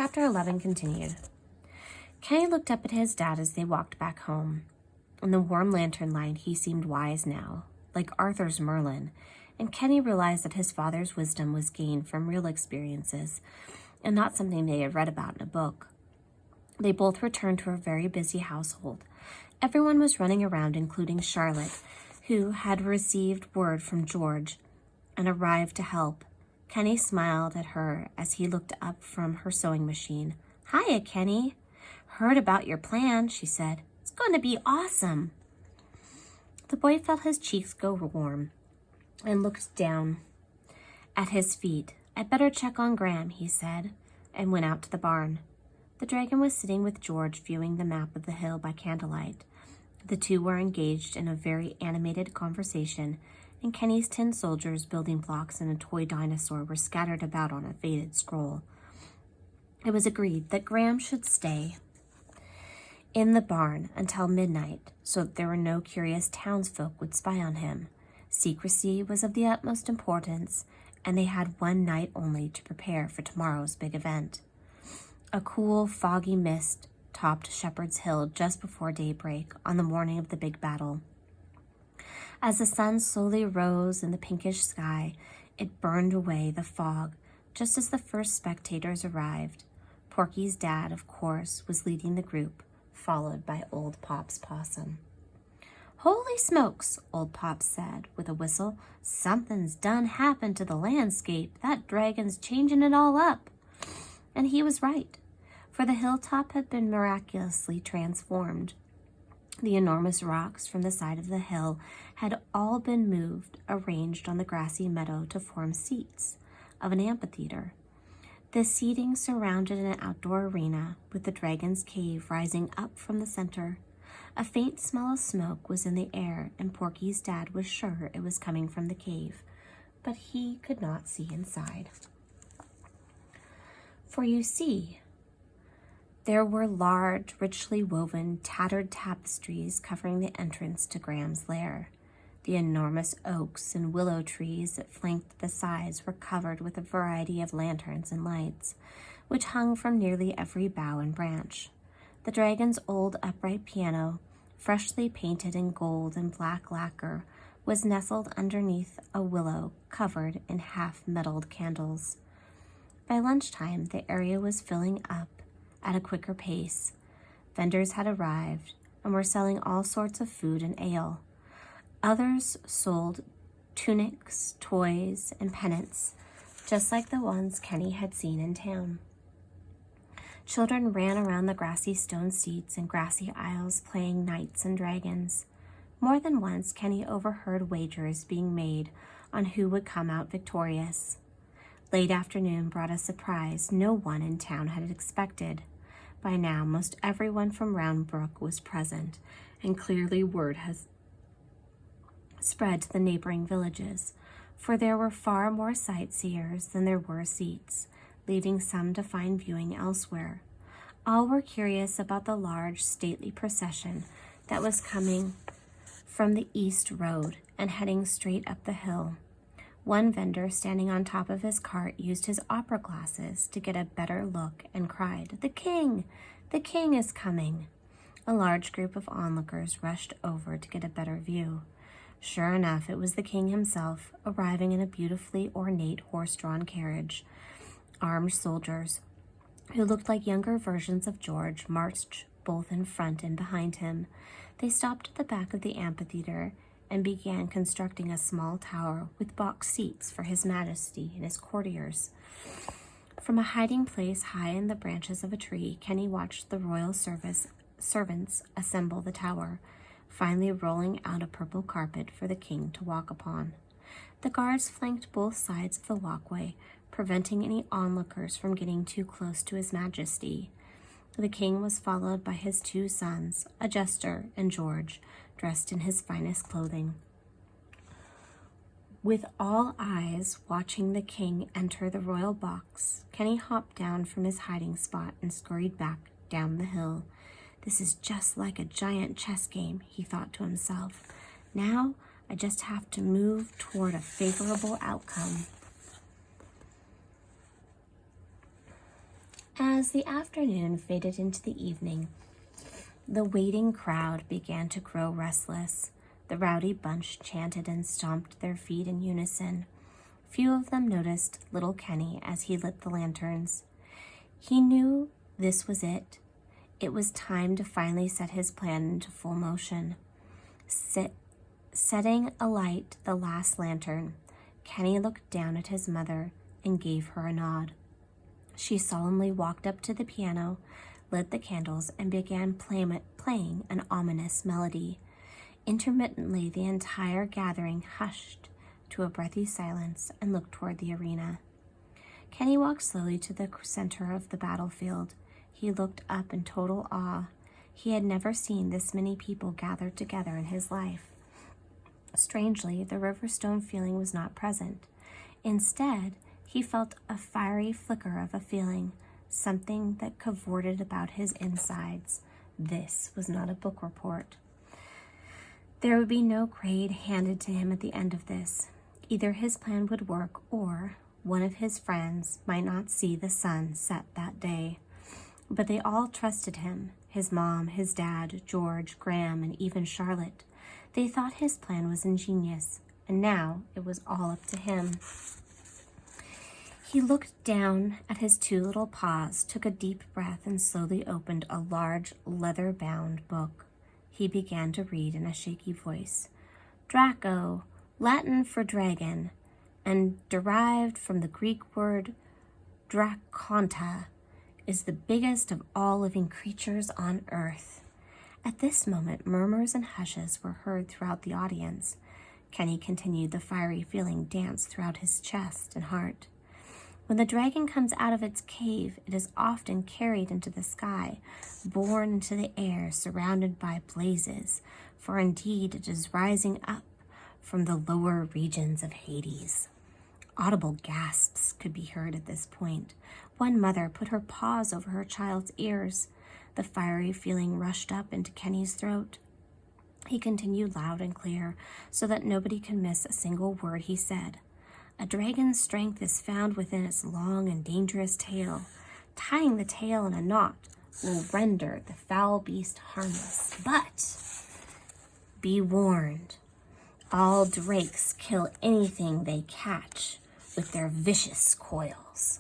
Chapter 11 continued. Kenny looked up at his dad as they walked back home. In the warm lantern light, he seemed wise now, like Arthur's Merlin, and Kenny realized that his father's wisdom was gained from real experiences and not something they had read about in a book. They both returned to a very busy household. Everyone was running around, including Charlotte, who had received word from George and arrived to help. Kenny smiled at her as he looked up from her sewing machine. "Hiya, Kenny. Heard about your plan," she said. "It's going to be awesome." The boy felt his cheeks go warm and looked down at his feet. "I'd better check on Graham," he said, and went out to the barn. The dragon was sitting with George, viewing the map of the hill by candlelight. The two were engaged in a very animated conversation, and Kenny's tin soldiers, building blocks, and a toy dinosaur were scattered about on a faded scroll. It was agreed that Graham should stay in the barn until midnight, so that there were no curious townsfolk would spy on him. Secrecy was of the utmost importance, and they had one night only to prepare for tomorrow's big event. A cool, foggy mist topped Shepherd's Hill just before daybreak on the morning of the big battle. As the sun slowly rose in the pinkish sky, it burned away the fog just as the first spectators arrived. Porky's dad, of course, was leading the group, followed by Old Pop's possum. "Holy smokes," Old Pop said with a whistle. "Something's done happened to the landscape. That dragon's changing it all up." And he was right, for the hilltop had been miraculously transformed. The enormous rocks from the side of the hill had all been moved, arranged on the grassy meadow to form seats of an amphitheater. The seating surrounded an outdoor arena, with the dragon's cave rising up from the center. A faint smell of smoke was in the air, and Porky's dad was sure it was coming from the cave, but he could not see inside. For you see, there were large, richly woven, tattered tapestries covering the entrance to Graham's lair. The enormous oaks and willow trees that flanked the sides were covered with a variety of lanterns and lights, which hung from nearly every bough and branch. The dragon's old upright piano, freshly painted in gold and black lacquer, was nestled underneath a willow covered in half-metalled candles. By lunchtime, the area was filling up at a quicker pace. Vendors had arrived and were selling all sorts of food and ale. Others sold tunics, toys, and pennants, just like the ones Kenny had seen in town. Children ran around the grassy stone seats and grassy aisles playing knights and dragons. More than once, Kenny overheard wagers being made on who would come out victorious. Late afternoon brought a surprise no one in town had expected. By now, most everyone from Round Brook was present, and clearly word has spread to the neighboring villages, for there were far more sightseers than there were seats, leaving some to find viewing elsewhere. All were curious about the large, stately procession that was coming from the east road and heading straight up the hill. One vendor, standing on top of his cart, used his opera glasses to get a better look and cried, "The king! The king is coming!" A large group of onlookers rushed over to get a better view. Sure enough, it was the king himself, arriving in a beautifully ornate horse-drawn carriage. Armed soldiers, who looked like younger versions of George, marched both in front and behind him. They stopped at the back of the amphitheater and began constructing a small tower with box seats for His Majesty and his courtiers. From a hiding place high in the branches of a tree, Kenny watched the royal servants assemble the tower, finally rolling out a purple carpet for the king to walk upon. The guards flanked both sides of the walkway, preventing any onlookers from getting too close to His Majesty. The king was followed by his two sons, a jester and George, dressed in his finest clothing. With all eyes watching the king enter the royal box, Kenny hopped down from his hiding spot and scurried back down the hill. "This is just like a giant chess game," he thought to himself. "Now I just have to move toward a favorable outcome." As the afternoon faded into the evening, the waiting crowd began to grow restless. The rowdy bunch chanted and stomped their feet in unison. Few of them noticed little Kenny as he lit the lanterns. He knew this was it. It was time to finally set his plan into full motion. Setting alight the last lantern, Kenny looked down at his mother and gave her a nod. She solemnly walked up to the piano, lit the candles, and began playing an ominous melody. Intermittently, the entire gathering hushed to a breathy silence and looked toward the arena. Kenny walked slowly to the center of the battlefield. He looked up in total awe. He had never seen this many people gathered together in his life. Strangely, the Riverstone feeling was not present. Instead, he felt a fiery flicker of a feeling, something that cavorted about his insides. This was not a book report. There would be no grade handed to him at the end of this. Either his plan would work, or one of his friends might not see the sun set that day. But they all trusted him, his mom, his dad, George, Graham, and even Charlotte. They thought his plan was ingenious, and now it was all up to him. He looked down at his two little paws, took a deep breath, and slowly opened a large leather-bound book. He began to read in a shaky voice. Draco, Latin for dragon, and derived from the Greek word draconta, is the biggest of all living creatures on earth. At this moment, murmurs and hushes were heard throughout the audience. Kenny continued. The fiery feeling danced throughout his chest and heart. When the dragon comes out of its cave, it is often carried into the sky, borne into the air, surrounded by blazes, for indeed it is rising up from the lower regions of Hades. Audible gasps could be heard at this point. One mother put her paws over her child's ears. The fiery feeling rushed up into Kenny's throat. He continued loud and clear, so that nobody could miss a single word he said. A dragon's strength is found within its long and dangerous tail. Tying the tail in a knot will render the foul beast harmless. But be warned, all drakes kill anything they catch with their vicious coils.